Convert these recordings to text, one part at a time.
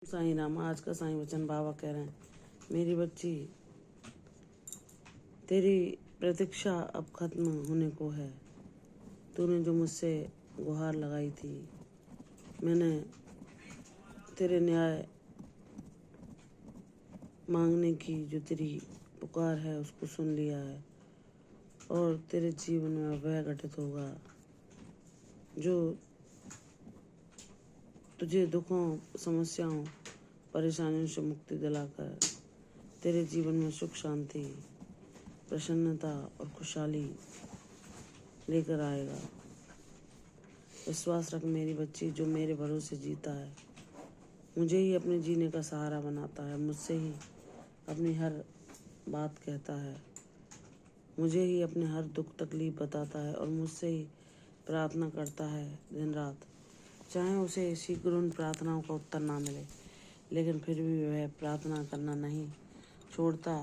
साईं राम। आज का साईं वचन बाबा कह रहे हैं, मेरी बच्ची, तेरी प्रतीक्षा अब खत्म होने को है। तूने जो मुझसे गुहार लगाई थी, मैंने तेरे न्याय मांगने की जो तेरी पुकार है उसको सुन लिया है और तेरे जीवन में वह घटित होगा जो तुझे दुखों, समस्याओं, परेशानियों से मुक्ति दिलाकर तेरे जीवन में सुख, शांति, प्रसन्नता और खुशहाली लेकर आएगा। विश्वास रख मेरी बच्ची, जो मेरे भरोसे जीता है, मुझे ही अपने जीने का सहारा बनाता है, मुझसे ही अपनी हर बात कहता है, मुझे ही अपने हर दुख तकलीफ बताता है और मुझसे ही प्रार्थना करता है दिन रात। चाहे उसे शीघ्र उन प्रार्थनाओं का उत्तर ना मिले, लेकिन फिर भी वह प्रार्थना करना नहीं छोड़ता।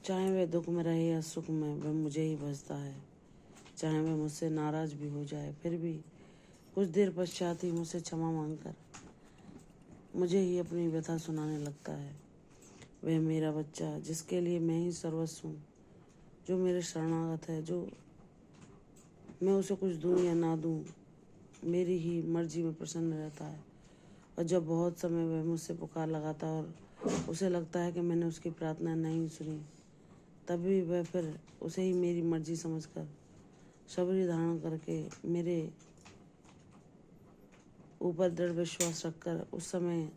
चाहे वह दुख में रहे या सुख में, वह मुझे ही भजता है। चाहे वह मुझसे नाराज भी हो जाए, फिर भी कुछ देर पश्चात ही मुझसे क्षमा मांगकर मुझे ही अपनी व्यथा सुनाने लगता है। वह मेरा बच्चा, जिसके लिए मैं ही सर्वस्व हूँ, जो मेरे शरणागत है, जो मैं उसे कुछ दूँ या ना दूँ, मेरी ही मर्जी में प्रसन्न रहता है। और जब बहुत समय वह मुझसे पुकार लगाता और उसे लगता है कि मैंने उसकी प्रार्थना नहीं सुनी, तभी वह फिर उसे ही मेरी मर्जी समझकर सबरी धारण करके मेरे ऊपर दृढ़ विश्वास रखकर उस समय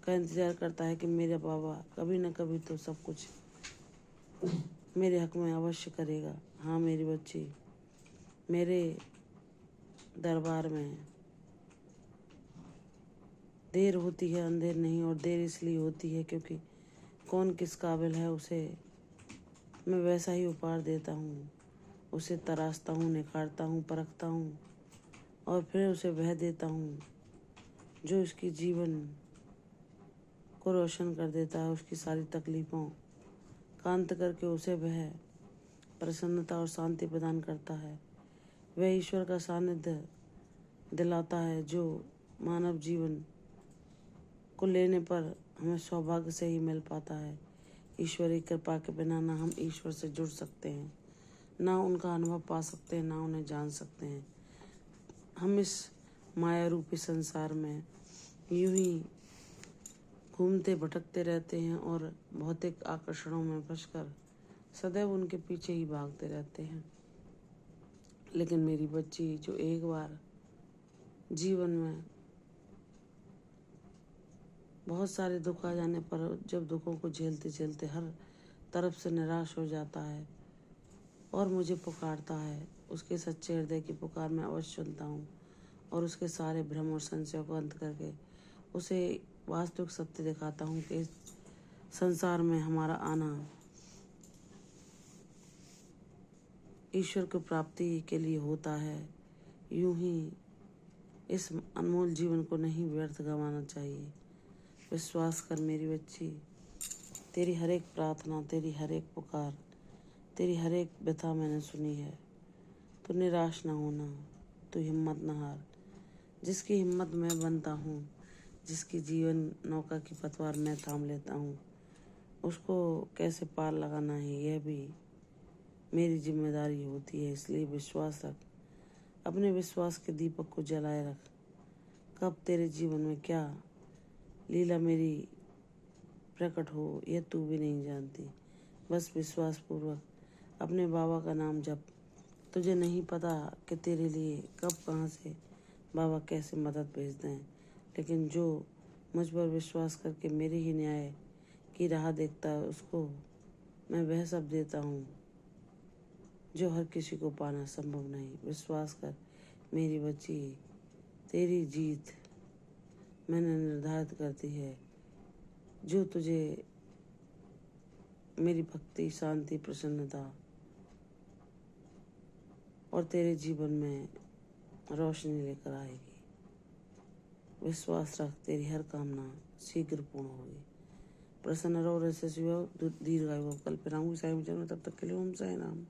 का इंतजार करता है कि मेरा बाबा कभी न कभी तो सब कुछ मेरे हक में अवश्य करेगा। हाँ मेरी बच्ची, मेरे दरबार में देर होती है, अंधेर नहीं। और देर इसलिए होती है क्योंकि कौन किस काबिल है, उसे मैं वैसा ही उपहार देता हूँ। उसे तराशता हूँ, निखारता हूँ, परखता हूँ और फिर उसे वह देता हूँ जो उसकी जीवन को रोशन कर देता है। उसकी सारी तकलीफ़ों का अंत करके उसे वह प्रसन्नता और शांति प्रदान करता है। वह ईश्वर का सानिध्य दिलाता है जो मानव जीवन को लेने पर हमें सौभाग्य से ही मिल पाता है। ईश्वरी कृपा के बिना ना हम ईश्वर से जुड़ सकते हैं, ना उनका अनुभव पा सकते हैं, ना उन्हें जान सकते हैं। हम इस माया रूपी संसार में यूं ही घूमते भटकते रहते हैं और भौतिक आकर्षणों में फंसकर सदैव उनके पीछे ही भागते रहते हैं। लेकिन मेरी बच्ची, जो एक बार जीवन में बहुत सारे दुख आ जाने पर जब दुखों को झेलते झेलते हर तरफ से निराश हो जाता है और मुझे पुकारता है, उसके सच्चे हृदय की पुकार मैं अवश्य सुनता हूँ और उसके सारे भ्रम और संशय को अंत करके उसे वास्तविक सत्य दिखाता हूँ कि इस संसार में हमारा आना ईश्वर की प्राप्ति के लिए होता है। यूं ही इस अनमोल जीवन को नहीं व्यर्थ गंवाना चाहिए। विश्वास कर मेरी बच्ची, तेरी हर एक प्रार्थना, तेरी हर एक पुकार, तेरी हर एक व्यथा मैंने सुनी है। तो निराश ना होना, तो हिम्मत ना हार। जिसकी हिम्मत मैं बनता हूँ, जिसकी जीवन नौका की पतवार मैं थाम लेता हूँ, उसको कैसे पार लगाना है यह भी मेरी जिम्मेदारी होती है। इसलिए विश्वास रख, अपने विश्वास के दीपक को जलाए रख। कब तेरे जीवन में क्या लीला मेरी प्रकट हो यह तू भी नहीं जानती। बस विश्वास पूर्वक अपने बाबा का नाम जप। तुझे नहीं पता कि तेरे लिए कब कहाँ से बाबा कैसे मदद भेज दें, लेकिन जो मुझ पर विश्वास करके मेरे ही न्याय की राह देखता है, उसको मैं वह सब देता हूँ जो हर किसी को पाना संभव नहीं। विश्वास कर मेरी बच्ची, तेरी जीत मैंने निर्धारित कर दी है। जो तुझे मेरी भक्ति, शांति, प्रसन्नता और तेरे जीवन में रोशनी लेकर आएगी। विश्वास रख, तेरी हर कामना शीघ्र पूर्ण होगी। प्रसन्न रहो, रहो, दीर्घायु, कल्पनाऊंगी साई, तब तक के लिए ओम साई राम।